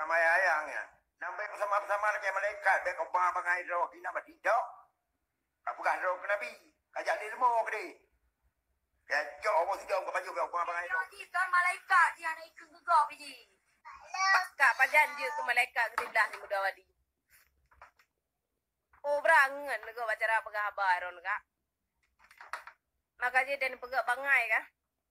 Ramai ayangnya. Nampak bersama-sama lagi malaikat. Dia kau bangai roh. Kina tidak. Aku gak roh ke Nabi. Kajak dia semua ke dia. Kajak orang tidak. Kau baju kau bangai roh. Jadi kan malaikat dia nak ikut gegap je. Kak pajan dia ke malaikat ke sebelah ni muda wadi. Oh berangan kau baca apa khabar on kak. Maka je dan pegak bangai kah.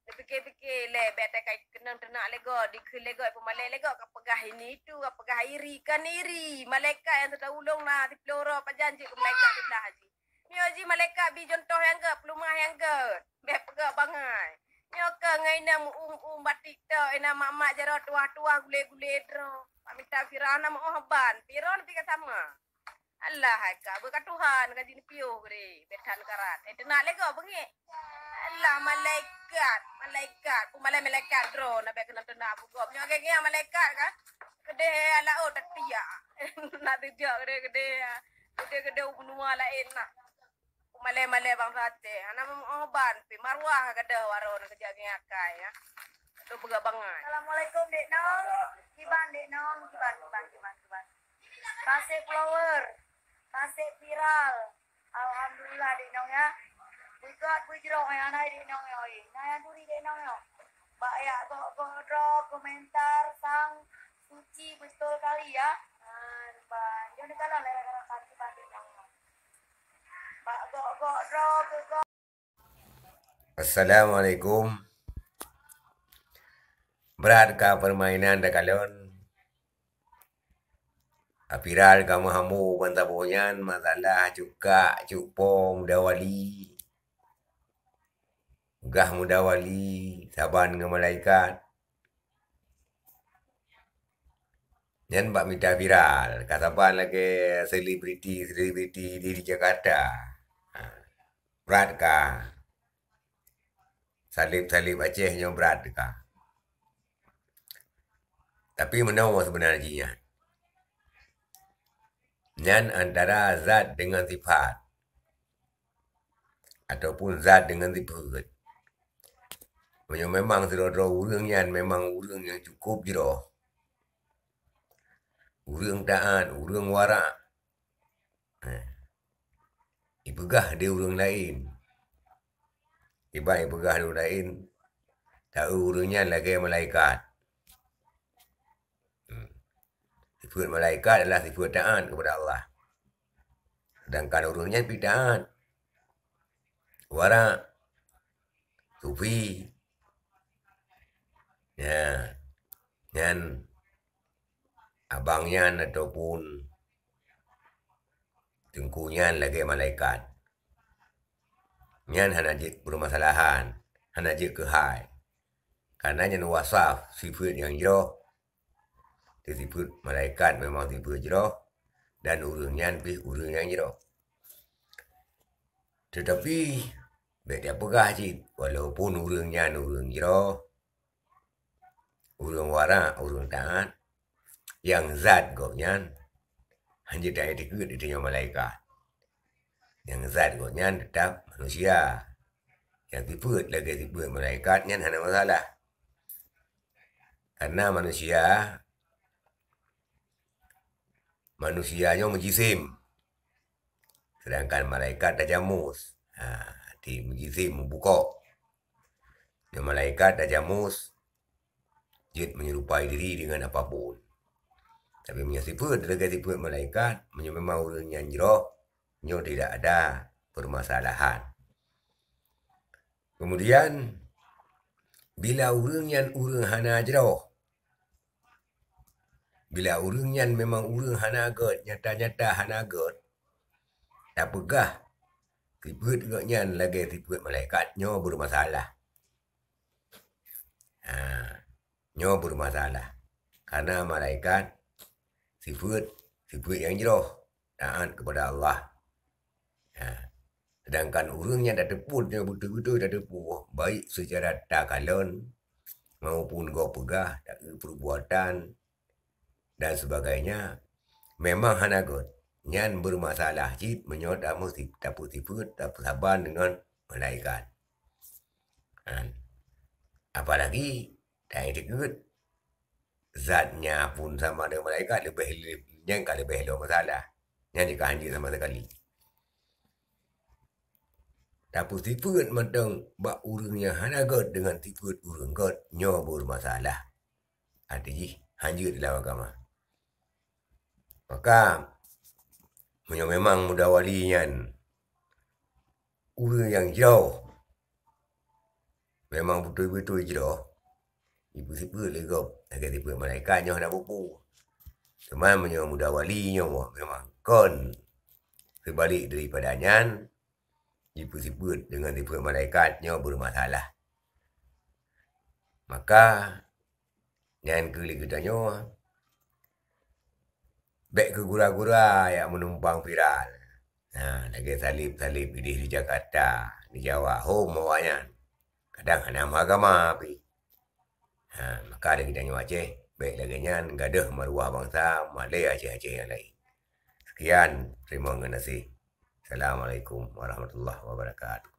Dia fikir-fikir le bete kai kenang tenak lego dikul lego pemalai lego kap pegah ini tu kap pegah iri kan iri malaikat yang sudah ulung nah di peloro pajanji ke malaikat di belah haji ni haji malaikat bi contoh yang ke pelumah yang ke be pegak bangai ni ke ngai nam batik tu ina mak-mak jaro tua-tua gule-gule dro minta firana mau haban piron pi sama Allah ka berkat Tuhan ka jini piu gre betan karat tenak lego bengi Allah malaikat malaikat drone nabe kena tena bugop nyo ge malaikat kan gede ala o tatia na dia gede bunua lain nah male bang sate ana oban pi marwah gede waron kerja ge akai ya tu bega bangai. Assalamualaikum Dek Nong kiban Dek Nong kiban kasih flower kasih viral alhamdulillah Dek Nong ya. Buat bujro yang naik di nong yoi. Naya duri di nong yo. Mbak ya go komentar sang suci betul kali ya. Ban jangan kalau lera kaki pandi nong. Mbak go. Assalamualaikum. Beratkah permainan dah kalon? Viral kamu hamu bantabonyan masalah cuka cupong dawali. Gah muda wali saban dengan malaikat. Yan bak minta viral. Kasaban lagi selebriti di Jakarta. Berat kah? Salib Aceh yang berat kah? Tapi menawa sebenarnya. Yan antara zat dengan sifat. Ataupun zat dengan sifat. Memang sedara urang yang memang urang yang cukup je dah. Urang taat, urang warak. Ipegah dia urang lain. Tiba ipegah dia lain. Tahu urangnya lagi malaikat. Sifat malaikat adalah sifat taat kepada Allah. Sedangkan urangnya taat. Warak. Sufi. Ya, dan abangnya ataupun tengkunya lagi malaikat. Nyan hanajik permasalahan, hanajik kehai. Karena nyan wasaf sifat yang jauh. Sifat malaikat memang sifat jauh dan urangnya urang yang jauh. Tetapi beda pegah cik, walaupun urangnya urang jauh. Urang warak, urang taat. Yang zat goknya hanya tak ikut itu yang malaikat. Yang zat goknya tetap manusia. Yang sifat lagi sifat malaikatnya hanya masalah. Karena manusianya mujisim. Sedangkan malaikat tajamus. Di mujisim membuka. Yang malaikat tajamus. Jid menyerupai diri dengan apapun. Tapi punya sifat lagi sifat malaikat. Memang orang yang jauh. Tidak ada permasalahan. Kemudian. Bila orang yang orang hana jauh. Bila orang yang memang orang hana agak. Nyata-nyata hana agak. Tak pegah. Sifat agaknya lagi sifat malaikatnya bermasalah. Nyo bermasalah. Karena malaikat sifat yang jauh taat kepada Allah. Sedangkan orangnya dah teputnya betul-betul dah tepuh baik secara takalon maupun go pegah perbuatan dan sebagainya memang hanagot nyan bermasalah cip menyot amu tapu sifat tapu saban dengan malaikat. Apalagi tak ikut zatnya pun sama dengan malaikat lebih ada masalah. Yang dikanji sama sekali. Tapi sifat matang bak urangnya hanagot dengan sifat urang got nyo bermasalah. Artinya hanjur dalam agama. Maka memang muda walian urang yang jauh memang betul-betul jauh. Ibu sifat legop agak sifat malaikat nyo nak buku. Cuma muda walinya memang kon sebalik daripadanya. Sifat dengan sifat malaikatnya bermasalah. Maka yang kali kitanya baik ke gura-gura yang menumpang viral. Nah, lagi salib-salib di Jakarta, di Jawa, home awaknya. Kadang nama agama api. Maka ada kitanya Aceh, baik lagi nyan gadah maruah bangsa, Malay Aceh-Aceh yang lain. Sekian, terima kasih. Assalamualaikum warahmatullahi wabarakatuh.